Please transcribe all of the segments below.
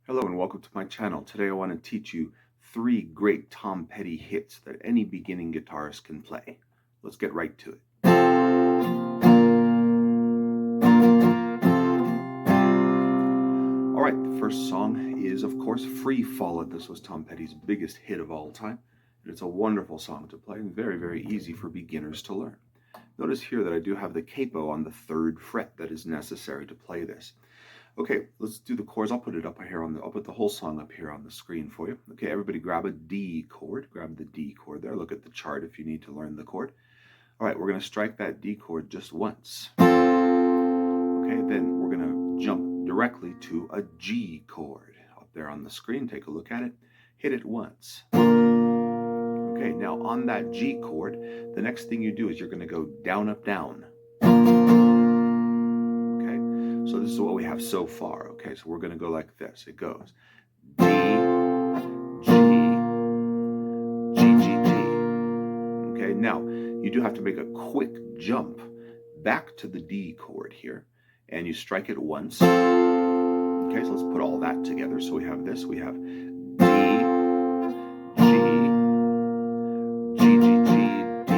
Hello and welcome to my channel. Today I want to teach you 3 great Tom Petty hits that any beginning guitarist can play. Let's get right to it. Alright, the first song is of course Freefalling. This was Tom Petty's biggest hit of all time. And it's a wonderful song to play and very, very easy for beginners to learn. Notice here that I do have the capo on the 3rd fret that is necessary to play this. Okay, let's do the chords. I'll put it up here I'll put the whole song up here on the screen for you. Okay, everybody grab a D chord. Grab the D chord there. Look at the chart if you need to learn the chord. All right, we're going to strike that D chord just once. Okay, then we're going to jump directly to a G chord. Up there on the screen, take a look at it. Hit it once. Okay, now on that G chord, the next thing you do is you're going to go down, up, down. So this is what we have so far, okay? So we're going to go like this. It goes D, G, G, G, G. Okay, now you do have to make a quick jump back to the D chord here, and you strike it once. Okay, so let's put all that together. So we have this. We have D, G, G, G, G, D.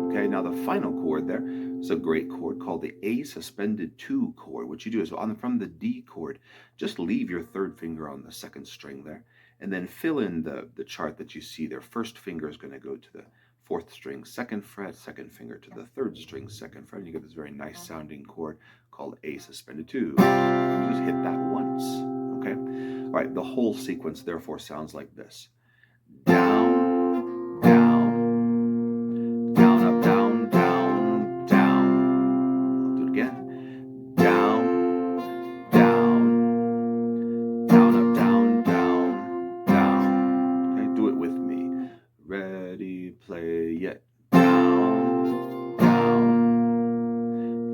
Okay, now the final chord there is a great chord called the A suspended 2 chord. What you do is from the D chord, just leave your 3rd finger on the 2nd string there, and then fill in the chart that you see there. 1st finger is going to go to the 4th string, 2nd fret, 2nd finger to the 3rd string, 2nd fret, and you get this very nice sounding chord called A suspended 2. You just hit that once, okay? All right, the whole sequence therefore sounds like this. Down, play yet. Down, down,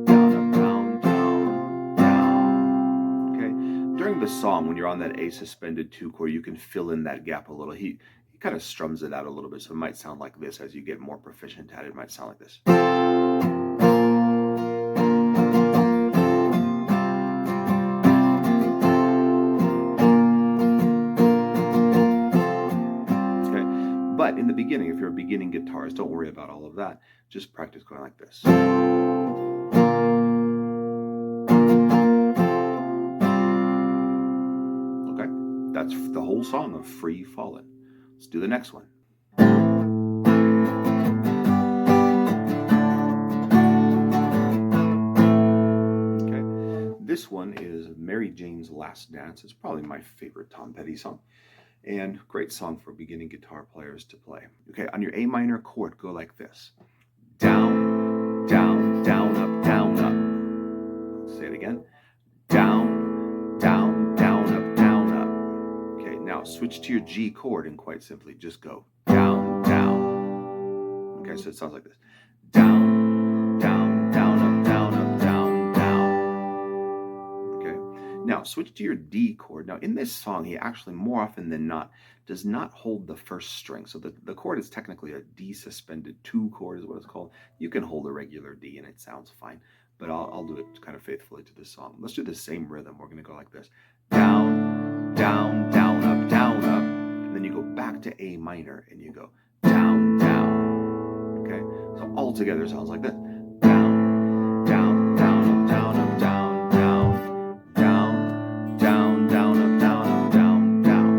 down, up, down, down, down. Okay. During the song, when you're on that A suspended 2 chord, you can fill in that gap a little. He kind of strums it out a little bit, so it might sound like this. As you get more proficient at it, it might sound like this. But in the beginning, if you're a beginning guitarist, don't worry about all of that. Just practice going like this. Okay, that's the whole song of Freefalling. Let's do the next one. Okay, this one is Mary Jane's Last Dance. It's probably my favorite Tom Petty song. And great song for beginning guitar players to play. Okay, on your A minor chord, go like this. Down, down, down, up, down, up. Let's say it again. Down, down, down, up, down, up. Okay, now switch to your G chord and quite simply just go down, down. Okay, so it sounds like this. Down, down, down, up, down, up, down, down. Okay, now switch to your D chord. Now in this song, he actually more often than not does not hold the 1st string. So the chord is technically a D suspended 2 chord is what it's called. You can hold a regular D and it sounds fine, but I'll do it kind of faithfully to this song. Let's do the same rhythm. We're going to go like this. Down, down, down, up, down, up. And then you go back to A minor and you go down, down. Okay, so all together it sounds like this. Down, down, down, up, down, up, down, down, down, down, down, up, down, up, down, down.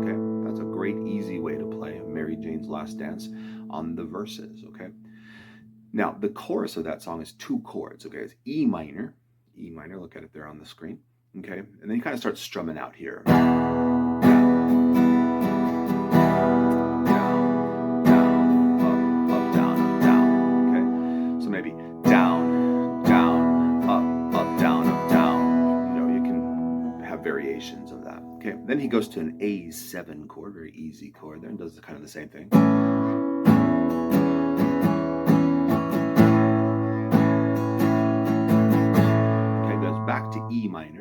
Okay, that's a great easy way to play Mary Jane's Last Dance on the verses, okay? Now, the chorus of that song is 2 chords, okay? It's E minor, look at it there on the screen, okay? And then you kind of start strumming out here. Variations of that. Okay, then he goes to an A7 chord, very easy chord there, and does kind of the same thing. Okay, goes back to E minor.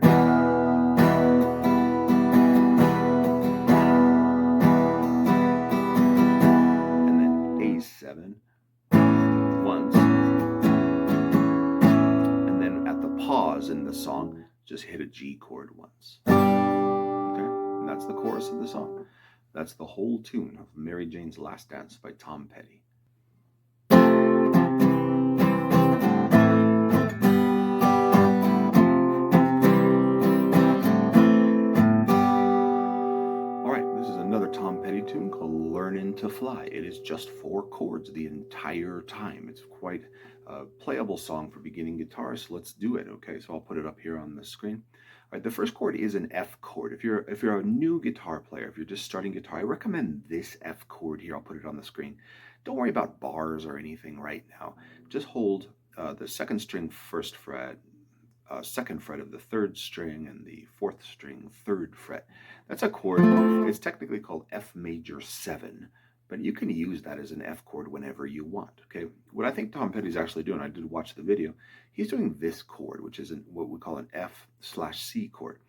And then A7 once. And then at the pause in the song, just hit a G chord once. that's the chorus of the song. That's the whole tune of Mary Jane's Last Dance by Tom Petty. Another Tom Petty tune called Learnin' to Fly. It is just 4 chords the entire time. It's quite a playable song for beginning guitar, so let's do it, okay? So I'll put it up here on the screen. All right, the first chord is an F chord. If you're a new guitar player, if you're just starting guitar, I recommend this F chord here. I'll put it on the screen. Don't worry about bars or anything right now. Just hold the 2nd string 1st fret, 2nd fret of the 3rd string, and the 4th string 3rd fret. That's a chord. It's technically called F major 7, but you can use that as an F chord whenever you want. Okay, what I think Tom Petty's actually doing, I did watch the video, he's doing this chord, which is what we call an F/C chord.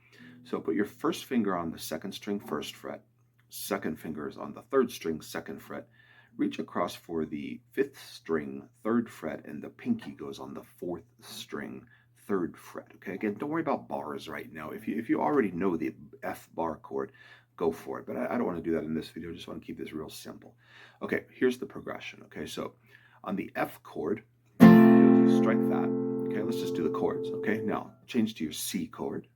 So put your 1st finger on the 2nd string 1st fret, 2nd finger is on the 3rd string 2nd fret, reach across for the 5th string 3rd fret, and the pinky goes on the 4th string 3rd fret. Okay, again, don't worry about bars right now. If you already know the F bar chord, go for it. But I don't want to do that in this video. I just want to keep this real simple. Okay, here's the progression. Okay, so on the F chord, you strike that. Okay, let's just do the chords. Okay, now change to your C chord.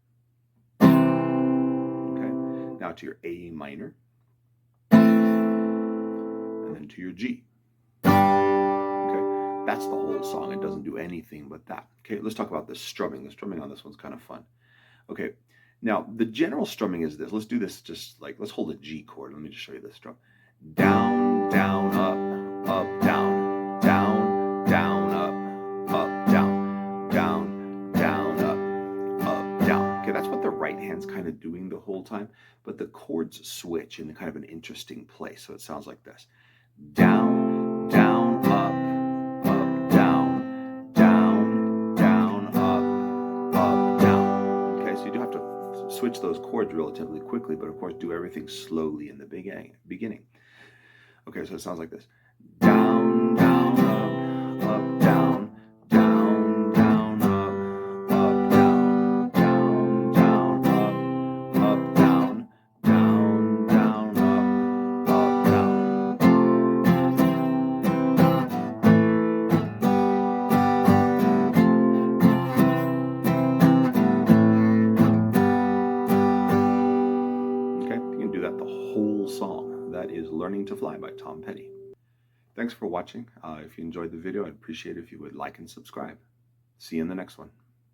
Okay, now to your A minor, and then to your G. That's the whole song. It doesn't do anything but that. Okay, let's talk about the strumming. The strumming on this one's kind of fun. Okay, now the general strumming is this. Let's do this just like, let's hold a G chord. Let me just show you this strum. Down, down, up, down, down, down, up, down, down, down, up, down. Okay, that's what the right hand's kind of doing the whole time, but the chords switch in kind of an interesting place. So it sounds like this. Down, down, up, switch those chords relatively quickly, but of course do everything slowly in the beginning. Okay, so it sounds like this. Down, down, up, down, down, down, up, down, down, down, up, down, down, down, up, down. Song. That is Learning to Fly by Tom Petty. Thanks for watching. If you enjoyed the video, I'd appreciate it if you would like and subscribe. See you in the next one.